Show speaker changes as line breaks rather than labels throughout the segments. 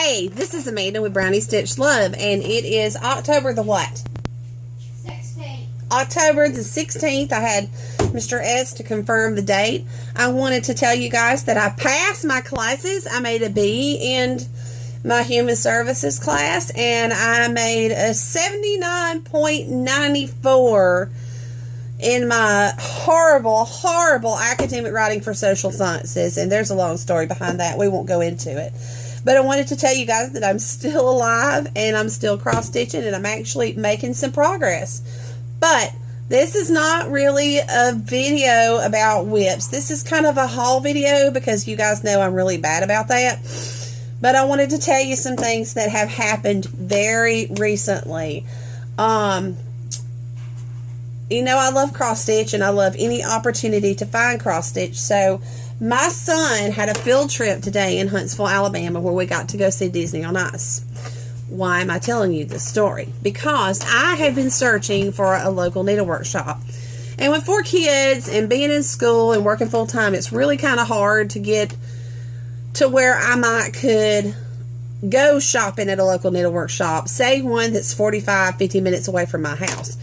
Hey, this is Amanda with Brownie Stitch Love, and it is October the what?
16th.
October the 16th. I had Mr. S to confirm the date. I wanted to tell you guys that I passed my classes. I made a B in my Human Services class, and I made a 79.94 in my horrible academic writing for social sciences. And there's a long story behind that. We won't go into it. But I wanted to tell you guys that I'm still alive and I'm still cross-stitching and I'm actually making some progress. But this is not really a video about whips. This is kind of a haul video because you guys know I'm really bad about that. But I wanted to tell you some things that have happened very recently. You know, I love cross-stitch and I love any opportunity to find cross-stitch. So my son had a field trip today in Huntsville, Alabama, where we got to go see Disney on Ice. Why am I telling you this story? Because I have been searching for a local needlework shop. And with 4 kids and being in school and working full time, it's really kind of hard to get to where I could go shopping at a local needlework shop, say one that's 50 minutes away from my house.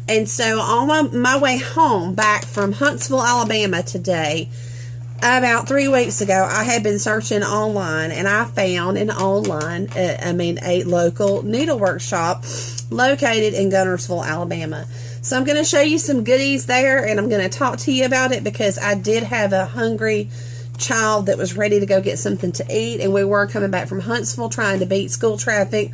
And so on my way home back from Huntsville, Alabama today, about 3 weeks ago, I had been searching online and I found a local needlework shop located in Guntersville, Alabama. So I'm going to show you some goodies there and I'm going to talk to you about it because I did have a hungry child that was ready to go get something to eat, and we were coming back from Huntsville trying to beat school traffic,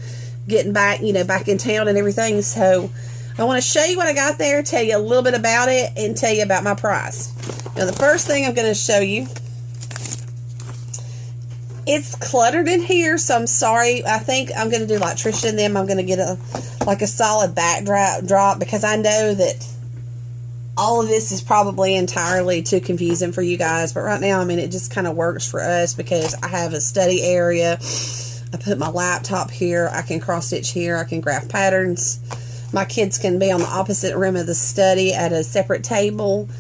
getting back, back in town and everything. So I want to show you what I got there, tell you a little bit about it, and tell you about my price. Now, the first thing I'm going to show you, it's cluttered in here, so I'm sorry. I think I'm going to do like Trisha and them. I'm going to get a solid backdrop because I know that all of this is probably entirely too confusing for you guys. But right now, it just kind of works for us because I have a study area. I put my laptop here. I can cross stitch here. I can graph patterns. My kids can be on the opposite room of the study at a separate table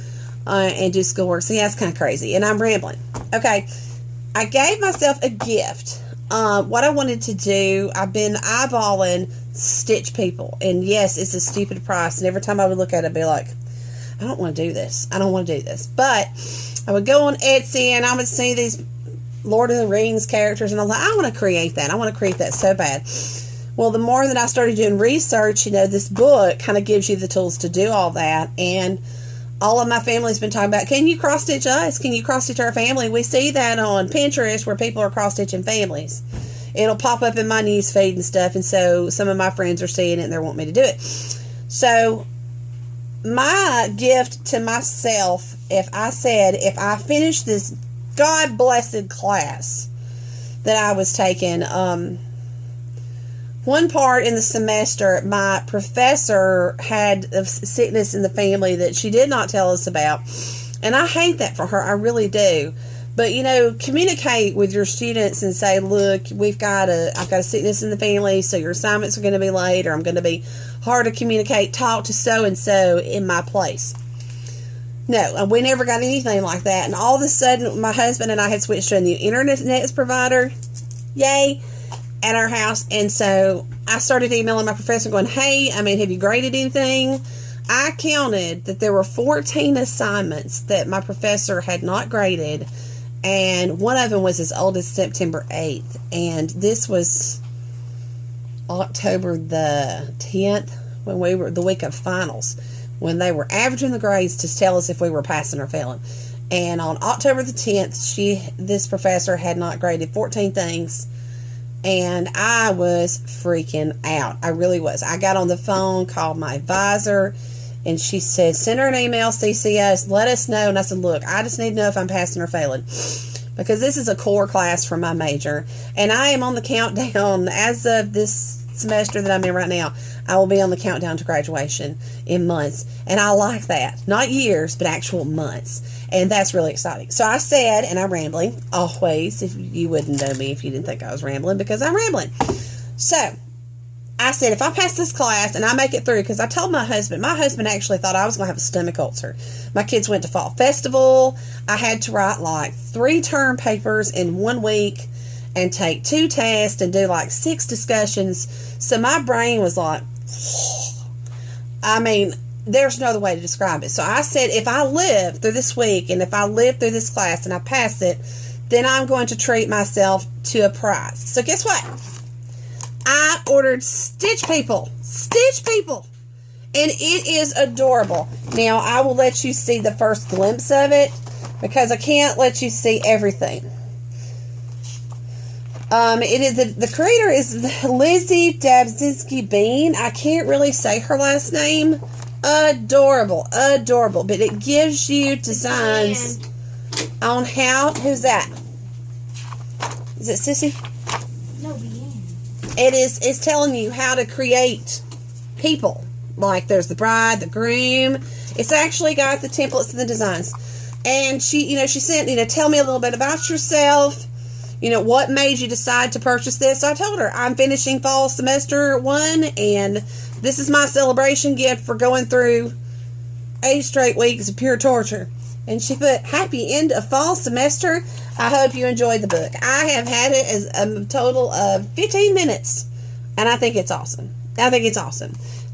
and do schoolwork. So yeah, it's kind of crazy. And I'm rambling. Okay, I gave myself a gift. What I wanted to do, I've been eyeballing Stitch People. And yes, it's a stupid price. And every time I would look at it, I'd be like, I don't want to do this. I don't want to do this. But I would go on Etsy and I would see these Lord of the Rings characters. And I was like, I want to create that. I want to create that so bad. Well, the more that I started doing research, this book kind of gives you the tools to do all that. And all of my family's been talking about, can you cross-stitch us? Can you cross-stitch our family? We see that on Pinterest where people are cross-stitching families. It'll pop up in my news feed and stuff. And so some of my friends are seeing it and they're wanting me to do it. So my gift to myself, if I finish this God-blessed class that I was taking, one part in the semester, my professor had a sickness in the family that she did not tell us about. And I hate that for her. I really do. But, communicate with your students and say, look, I've got a sickness in the family, so your assignments are going to be late, or I'm going to be hard to communicate. Talk to so-and-so in my place. No, we never got anything like that. And all of a sudden, my husband and I had switched to a new internet provider. Yay. At our house. And so I started emailing my professor going, hey, have you graded anything? I counted that there were 14 assignments that my professor had not graded, and one of them was as old as September 8th, and this was October the 10th, when we were the week of finals, when they were averaging the grades to tell us if we were passing or failing. And on October the 10th, this professor had not graded 14 things. And I was freaking out. I really was. I got on the phone, called my advisor, and she said, send her an email, CC us, let us know. And I said, look, I just need to know if I'm passing or failing, because this is a core class for my major. And I am on the countdown as of this semester that I'm in right now. I will be on the countdown to graduation in months. And I like that. Not years, but actual months. And that's really exciting. So I said, and I'm rambling, always, if you wouldn't know me if you didn't think I was rambling, because I'm rambling. So I said, if I pass this class and I make it through, because I told my husband actually thought I was going to have a stomach ulcer. My kids went to fall festival. I had to write like 3 term papers in 1 week. and take 2 tests and do like 6 discussions. So my brain was like, I mean, there's no other way to describe it. So I said, if I live through this week and if I live through this class and I pass it, then I'm going to treat myself to a prize. So guess what? I ordered Stitch People. Stitch People. And it is adorable. Now, I will let you see the first glimpse of it because I can't let you see everything. It is the creator is Lizzie Dabzinski Bean. I can't really say her last name. Adorable, adorable. But it gives you designs on how. Who's that? Is it Sissy?
No, Leanne.
It's telling you how to create people. Like there's the bride, the groom. It's actually got the templates and the designs. And she sent, tell me a little bit about yourself. What made you decide to purchase this? So I told her, I'm finishing fall semester 1, and this is my celebration gift for going through 8 straight weeks of pure torture. And she put, happy end of fall semester. I hope you enjoyed the book. I have had it as a total of 15 minutes, and I think it's awesome.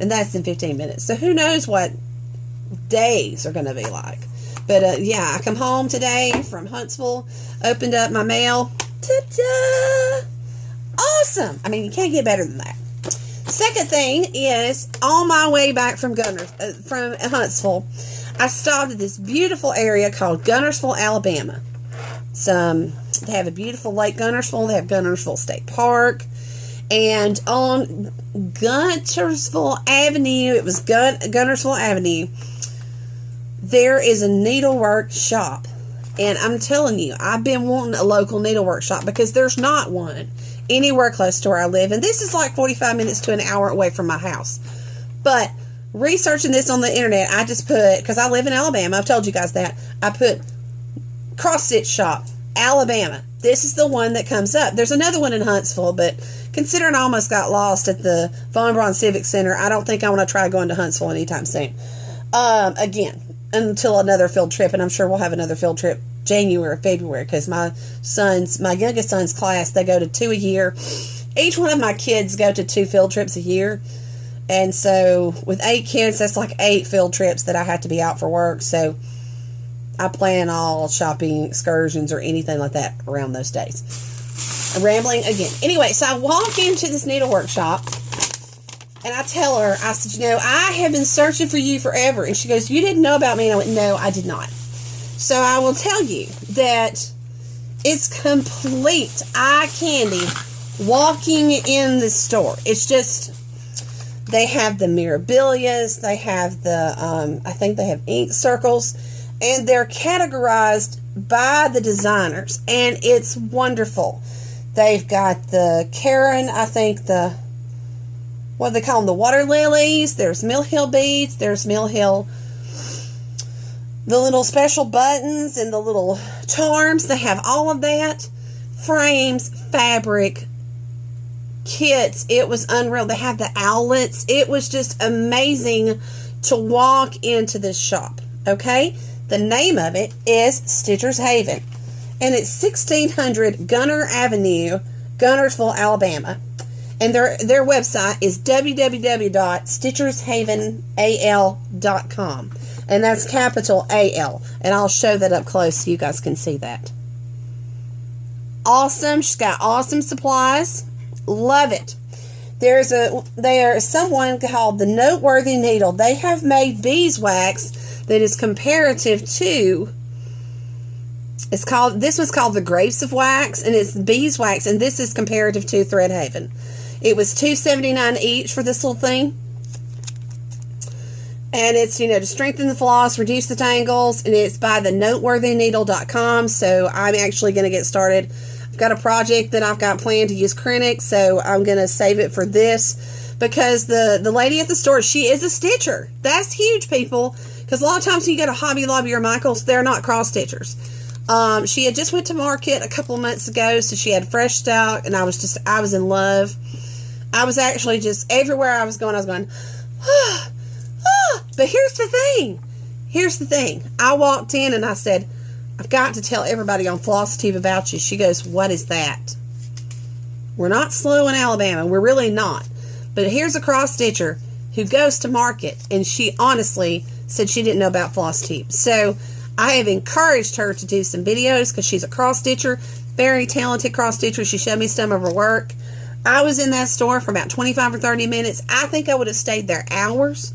And that's in 15 minutes. So who knows what days are going to be like. But, yeah, I come home today from Huntsville, opened up my mail. Ta-da! Awesome! I mean, you can't get better than that. Second thing is, on my way back from Huntsville, I stopped at this beautiful area called Guntersville, Alabama. They have a beautiful Lake Guntersville. They have Guntersville State Park. And on Guntersville Avenue, it was Guntersville Avenue, there is a needlework shop. And I'm telling you, I've been wanting a local needlework shop because there's not one anywhere close to where I live. And this is like 45 minutes to an hour away from my house. But researching this on the internet, I just put, because I live in Alabama, I've told you guys that, I put cross stitch shop, Alabama. This is the one that comes up. There's another one in Huntsville, but considering I almost got lost at the Von Braun Civic Center, I don't think I want to try going to Huntsville anytime soon. Again, until another field trip, and I'm sure we'll have another field trip January or February, because my youngest son's class, they go to 2 a year. Each one of my kids go to 2 field trips a year. And so with 8 kids, that's like 8 field trips that I have to be out for work. So I plan all shopping excursions or anything like that around those days. I'm rambling again. Anyway, so I walk into this needlework shop and I tell her, I said, I have been searching for you forever. And she goes, you didn't know about me? And I went, no, I did not. So I will tell you that it's complete eye candy walking in the store. It's just, they have the mirabilias, they have the, I think they have ink circles, and they're categorized by the designers, and it's wonderful. They've got the Karen, I think what do they call them, the water lilies, there's Mill Hill beads, there's Mill Hill, the little special buttons and the little charms, they have all of that. Frames, fabric, kits, it was unreal. They have the owlets. It was just amazing to walk into this shop, okay? The name of it is Stitcher's Haven, and it's 1600 Gunter Avenue, Guntersville, Alabama. And their website is www.stitchershavenal.com. And that's capital A-L. And I'll show that up close so you guys can see that. Awesome. She's got awesome supplies. Love it. There's someone called the Noteworthy Needle. They have made beeswax that is comparative to, this was called the Grapes of Wax, and it's beeswax, and this is comparative to Threadhaven. It was $2.79 each for this little thing. And it's, to strengthen the floss, reduce the tangles, and it's by the noteworthyneedle.com. So I'm actually going to get started. I've got a project that I've got planned to use Krennic, so I'm going to save it for this, because the lady at the store, she is a stitcher. That's huge, people, because a lot of times when you go to Hobby Lobby or Michael's, they're not cross stitchers. She had just went to market a couple of months ago, so she had fresh stock, and I was in love. I was actually just, everywhere I was going, ah. But here's the thing. I walked in and I said, I've got to tell everybody on FlossTube about you. She goes, what is that? We're not slow in Alabama. We're really not. But here's a cross stitcher who goes to market, and she honestly said she didn't know about floss tube. So I have encouraged her to do some videos because she's a cross stitcher, very talented cross stitcher. She showed me some of her work. I was in that store for about 25 or 30 minutes. I think I would have stayed there hours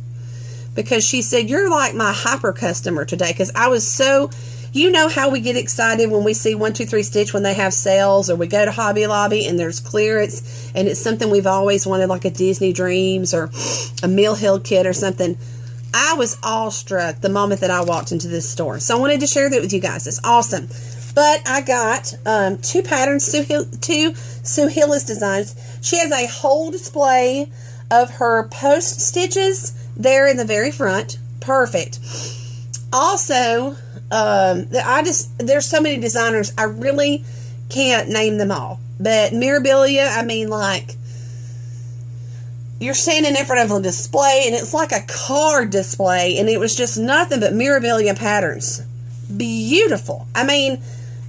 because she said, you're like my hyper customer today, because I was so... You know how we get excited when we see 1-2-3 Stitch when they have sales, or we go to Hobby Lobby and there's clearance and it's something we've always wanted, like a Disney Dreams or a Mill Hill kit or something. I was awestruck the moment that I walked into this store. So I wanted to share that with you guys. It's awesome. But I got 2 patterns, two Sue Hillis designs. She has a whole display of her post stitches there in the very front. Perfect. Also, there's so many designers, I really can't name them all. But Mirabilia, I mean, like, you're standing in front of a display, and it's like a card display, and it was just nothing but Mirabilia patterns. Beautiful. I mean,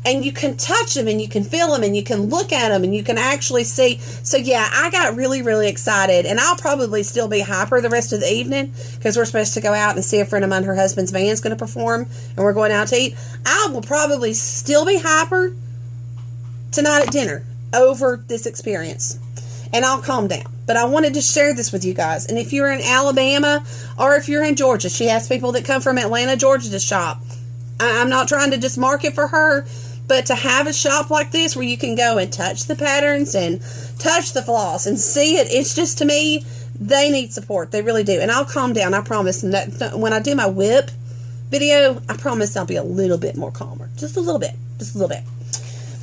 and you can touch them, and you can feel them, and you can look at them, and you can actually see. So, yeah, I got really, really excited, and I'll probably still be hyper the rest of the evening because we're supposed to go out and see a friend of mine. Her husband's band's going to perform, and we're going out to eat. I will probably still be hyper tonight at dinner over this experience, and I'll calm down. But I wanted to share this with you guys, and if you're in Alabama or if you're in Georgia, she has people that come from Atlanta, Georgia to shop. I'm not trying to just market for her, but to have a shop like this where you can go and touch the patterns and touch the floss and see it, it's just, to me, they need support. They really do. And I'll calm down, I promise. And that, when I do my whip video, I promise I'll be a little bit more calmer. Just a little bit. Just a little bit.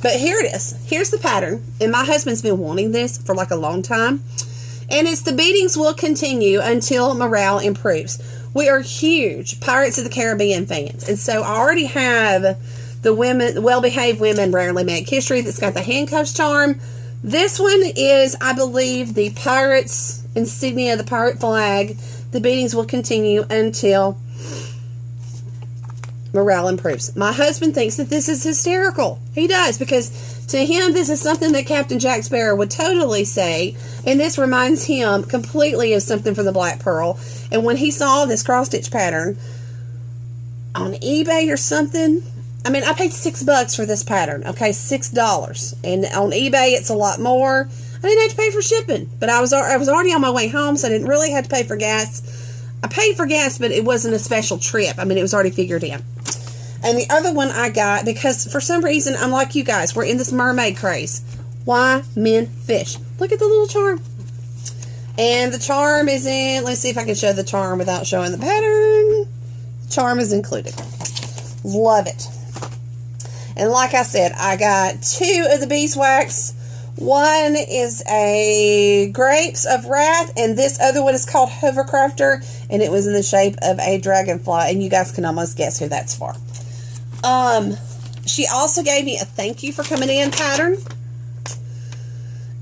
But here it is. Here's the pattern. And my husband's been wanting this for like a long time. And it's the beatings will continue until morale improves. We are huge Pirates of the Caribbean fans. And so I already have the Well-Behaved Women Rarely Make History that's got the handcuffs charm. This one is, I believe, the Pirates insignia, the pirate flag. The beatings will continue until morale improves. My husband thinks that this is hysterical. He does, because to him, this is something that Captain Jack Sparrow would totally say, and this reminds him completely of something from the Black Pearl. And when he saw this cross-stitch pattern on eBay or something, I mean, I paid $6 for this pattern, okay, $6. And on eBay, it's a lot more. I didn't have to pay for shipping, but I was already on my way home, so I didn't really have to pay for gas. I paid for gas, but it wasn't a special trip. I mean, it was already figured in. And the other one I got, because for some reason, I'm like you guys, we're in this mermaid craze. Why men fish? Look at the little charm. And the charm is in, let's see if I can show the charm without showing the pattern. The charm is included. Love it. And like I said, I got 2 of the beeswax. One is a Grapes of Wrath, and this other one is called Hovercrafter, and it was in the shape of a dragonfly, and you guys can almost guess who that's for. She also gave me a thank you for coming in pattern,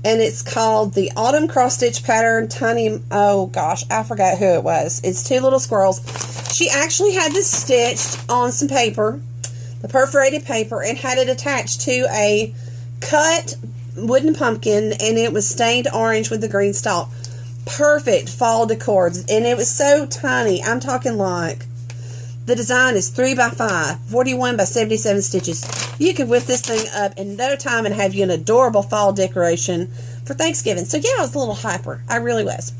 and it's called the Autumn Cross Stitch Pattern Tiny, oh gosh, I forgot who it was. It's 2 little squirrels. She actually had this stitched on some paper, the perforated paper, and had it attached to a cut wooden pumpkin, and it was stained orange with the green stalk. Perfect fall decor, and it was so tiny. I'm talking like, the design is 3x5, 41 by 77 stitches. You could whip this thing up in no time and have you an adorable fall decoration for Thanksgiving. So yeah, I was a little hyper. I really was.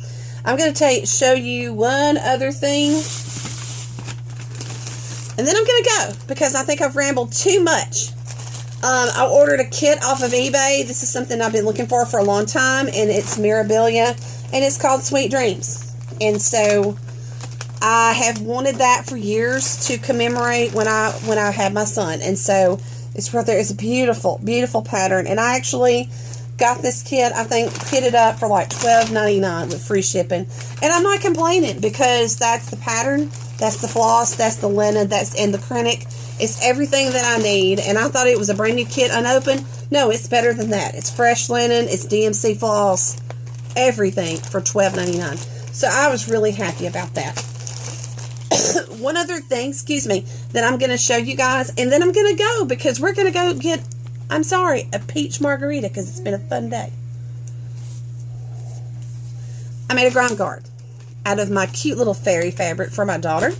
I'm going to show you one other thing, and then I'm going to go, because I think I've rambled too much. I ordered a kit off of eBay. This is something I've been looking for a long time, and it's Mirabilia, and it's called Sweet Dreams. And so I have wanted that for years to commemorate when I had my son. And so it's right there. It's a beautiful, beautiful pattern. And I actually got this kit, I think, kitted up for like $12.99 with free shipping. And I'm not complaining, because that's the pattern, that's the floss, that's the linen, and the Krennic. It's everything that I need, and I thought it was a brand new kit unopened. No, it's better than that. It's fresh linen, it's DMC floss, everything for $12.99. So I was really happy about that. One other thing, that I'm going to show you guys, and then I'm going to go, because we're going to go get, I'm sorry, a peach margarita, because it's been a fun day. I made a grime guard out of my cute little fairy fabric for my daughter.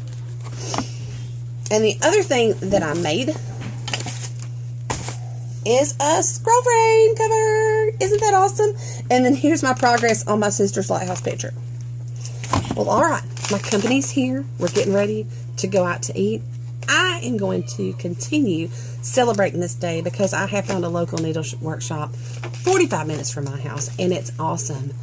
And the other thing that I made is a scroll frame cover. Isn't that awesome? And then here's my progress on my sister's lighthouse picture. Well, all right. My company's here. We're getting ready to go out to eat. I am going to continue celebrating this day because I have found a local needlework shop 45 minutes from my house, and it's awesome.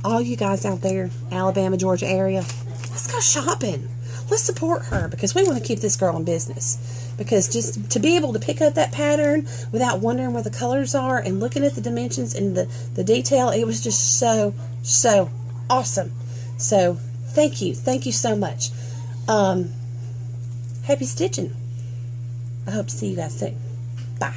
All you guys out there, Alabama, Georgia area, let's go shopping. Let's support her because we want to keep this girl in business. Because just to be able to pick up that pattern without wondering where the colors are and looking at the dimensions and the detail, it was just so awesome. So thank you so much. Happy stitching. I hope to see you guys soon. Bye.